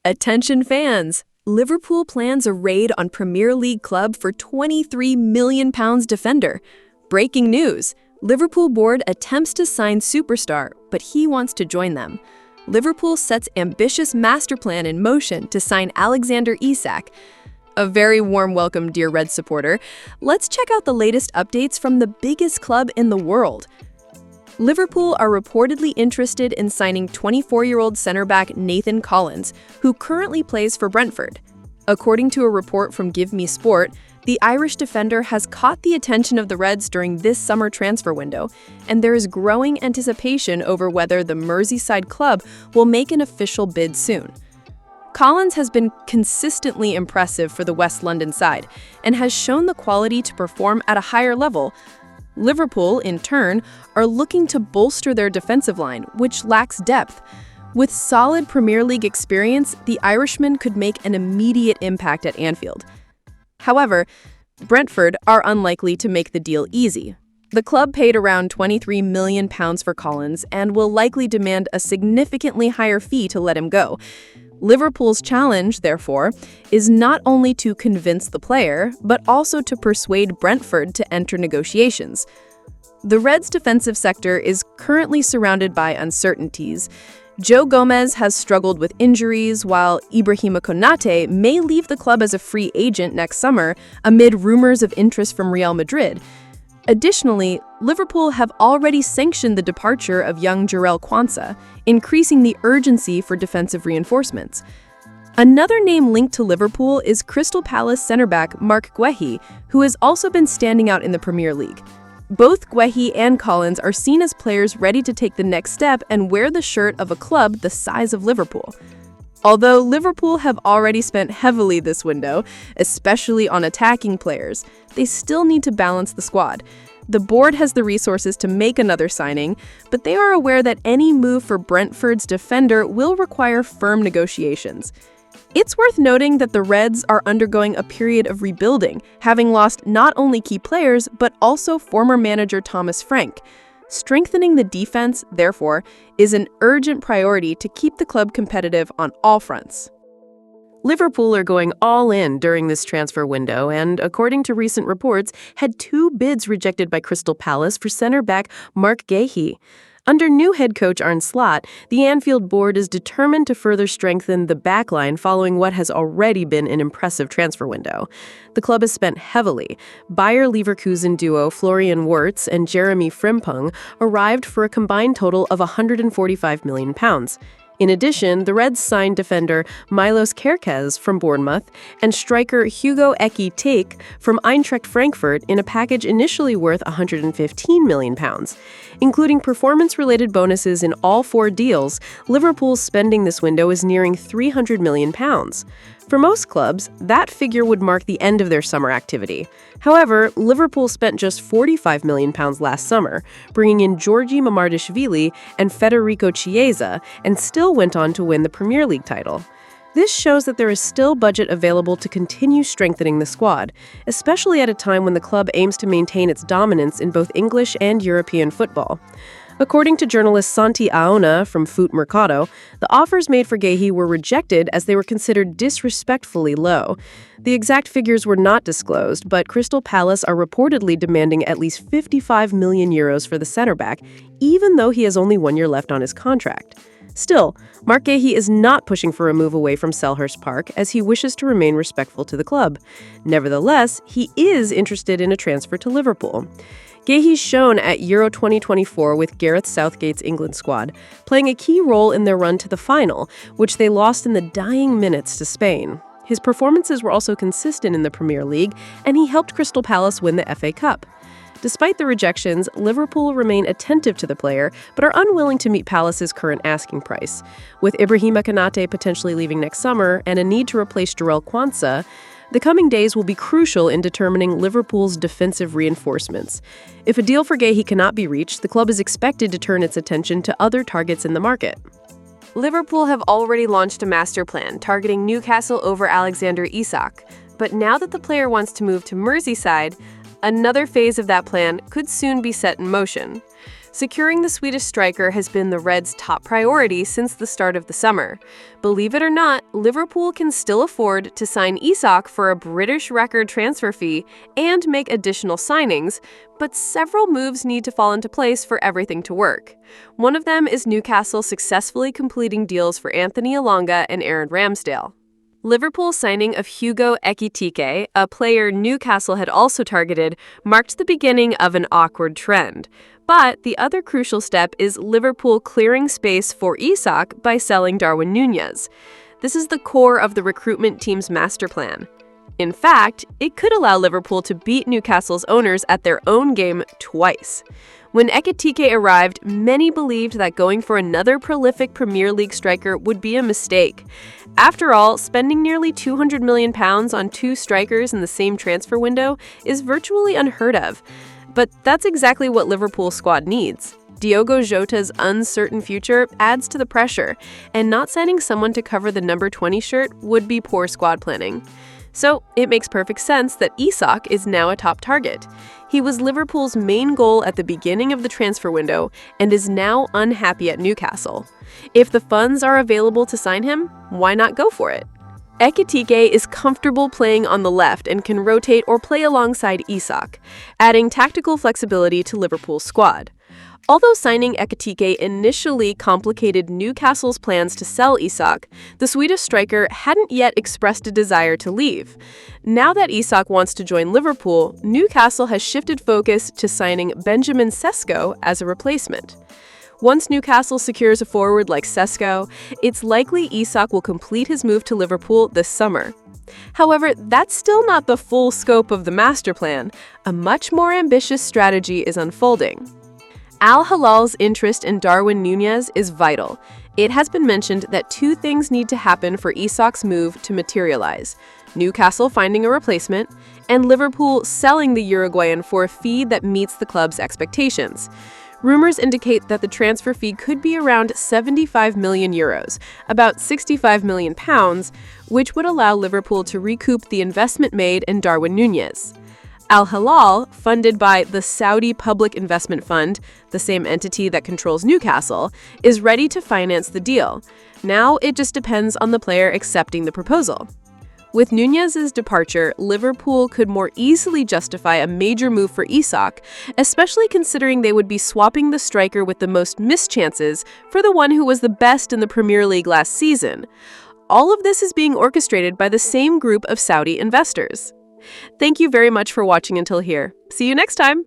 Attention fans! Liverpool plans a raid on Premier League club for £23 million defender. Breaking news! Liverpool board attempts to sign superstar, but he wants to join them. Liverpool sets ambitious master plan in motion to sign Alexander Isak. A very warm welcome, dear Red supporter. Let's check out the latest updates from the biggest club in the world. Liverpool are reportedly interested in signing 24-year-old centre-back Nathan Collins, who currently plays for Brentford. According to a report from Give Me Sport, the Irish defender has caught the attention of the Reds during this summer transfer window, and there is growing anticipation over whether the Merseyside club will make an official bid soon. Collins has been consistently impressive for the West London side and has shown the quality to perform at a higher level. Liverpool, in turn, are looking to bolster their defensive line, which lacks depth. With solid Premier League experience, the Irishman could make an immediate impact at Anfield. However, Brentford are unlikely to make the deal easy. The club paid around £23 million for Collins and will likely demand a significantly higher fee to let him go. Liverpool's challenge, therefore, is not only to convince the player, but also to persuade Brentford to enter negotiations. The Reds' defensive sector is currently surrounded by uncertainties. Joe Gomez has struggled with injuries, while Ibrahima Konate may leave the club as a free agent next summer amid rumors of interest from Real Madrid. Additionally, Liverpool have already sanctioned the departure of young Jarell Quansah, increasing the urgency for defensive reinforcements. Another name linked to Liverpool is Crystal Palace centre-back Mark Guehi, who has also been standing out in the Premier League. Both Guehi and Collins are seen as players ready to take the next step and wear the shirt of a club the size of Liverpool. Although Liverpool have already spent heavily this window, especially on attacking players, they still need to balance the squad. The board has the resources to make another signing, but they are aware that any move for Brentford's defender will require firm negotiations. It's worth noting that the Reds are undergoing a period of rebuilding, having lost not only key players, but also former manager Thomas Frank. Strengthening the defense, therefore, is an urgent priority to keep the club competitive on all fronts. Liverpool are going all in during this transfer window and, according to recent reports, had 2 bids rejected by Crystal Palace for centre-back Mark Guehi. Under new head coach Arne Slot, the Anfield board is determined to further strengthen the backline following what has already been an impressive transfer window. The club has spent heavily. Bayer Leverkusen duo Florian Wirtz and Jeremy Frimpong arrived for a combined total of £145 million. In addition, the Reds signed defender Milos Kerkez from Bournemouth and striker Hugo Ekitike from Eintracht Frankfurt in a package initially worth £115 million. Including performance-related bonuses in all 4 deals, Liverpool's spending this window is nearing £300 million. For most clubs, that figure would mark the end of their summer activity. However, Liverpool spent just £45 million last summer, bringing in Georgi Mamardashvili and Federico Chiesa, and still went on to win the Premier League title. This shows that there is still budget available to continue strengthening the squad, especially at a time when the club aims to maintain its dominance in both English and European football. According to journalist Santi Aona from Foot Mercado, the offers made for Guehi were rejected as they were considered disrespectfully low. The exact figures were not disclosed, but Crystal Palace are reportedly demanding at least €55 million for the centre-back, even though he has only 1 year left on his contract. Still, Mark Guehi is not pushing for a move away from Selhurst Park as he wishes to remain respectful to the club. Nevertheless, he is interested in a transfer to Liverpool. Guehi's shown at Euro 2024 with Gareth Southgate's England squad, playing a key role in their run to the final, which they lost in the dying minutes to Spain. His performances were also consistent in the Premier League, and he helped Crystal Palace win the FA Cup. Despite the rejections, Liverpool remain attentive to the player, but are unwilling to meet Palace's current asking price. With Ibrahima Konate potentially leaving next summer and a need to replace Jarell Quansah, the coming days will be crucial in determining Liverpool's defensive reinforcements. If a deal for Guehi cannot be reached, the club is expected to turn its attention to other targets in the market. Liverpool have already launched a master plan targeting Newcastle over Alexander Isak, but now that the player wants to move to Merseyside, another phase of that plan could soon be set in motion. Securing the Swedish striker has been the Reds' top priority since the start of the summer. Believe it or not, Liverpool can still afford to sign Isak for a British record transfer fee and make additional signings, but several moves need to fall into place for everything to work. One of them is Newcastle successfully completing deals for Anthony Elanga and Aaron Ramsdale. Liverpool's signing of Hugo Ekitike, a player Newcastle had also targeted, marked the beginning of an awkward trend. But the other crucial step is Liverpool clearing space for Isak by selling Darwin Núñez. This is the core of the recruitment team's master plan. In fact, it could allow Liverpool to beat Newcastle's owners at their own game twice. When Ekitike arrived, many believed that going for another prolific Premier League striker would be a mistake. After all, spending nearly £200 million on two strikers in the same transfer window is virtually unheard of. But that's exactly what Liverpool's squad needs. Diogo Jota's uncertain future adds to the pressure, and not signing someone to cover the number 20 shirt would be poor squad planning. So it makes perfect sense that Isak is now a top target. He was Liverpool's main goal at the beginning of the transfer window and is now unhappy at Newcastle. If the funds are available to sign him, why not go for it? Ekitike is comfortable playing on the left and can rotate or play alongside Isak, adding tactical flexibility to Liverpool's squad. Although signing Ekitike initially complicated Newcastle's plans to sell Isak, the Swedish striker hadn't yet expressed a desire to leave. Now that Isak wants to join Liverpool, Newcastle has shifted focus to signing Benjamin Sesko as a replacement. Once Newcastle secures a forward like Sesko, it's likely Isak will complete his move to Liverpool this summer. However, that's still not the full scope of the master plan. A much more ambitious strategy is unfolding. Al Hilal's interest in Darwin Núñez is vital. It has been mentioned that two things need to happen for Isak's move to materialize: Newcastle finding a replacement, and Liverpool selling the Uruguayan for a fee that meets the club's expectations. Rumors indicate that the transfer fee could be around €75 million, about £65 million, which would allow Liverpool to recoup the investment made in Darwin Núñez. Al Hilal, funded by the Saudi Public Investment Fund, the same entity that controls Newcastle, is ready to finance the deal. Now it just depends on the player accepting the proposal. With Núñez's departure, Liverpool could more easily justify a major move for Isak, especially considering they would be swapping the striker with the most missed chances for the one who was the best in the Premier League last season. All of this is being orchestrated by the same group of Saudi investors. Thank you very much for watching until here. See you next time!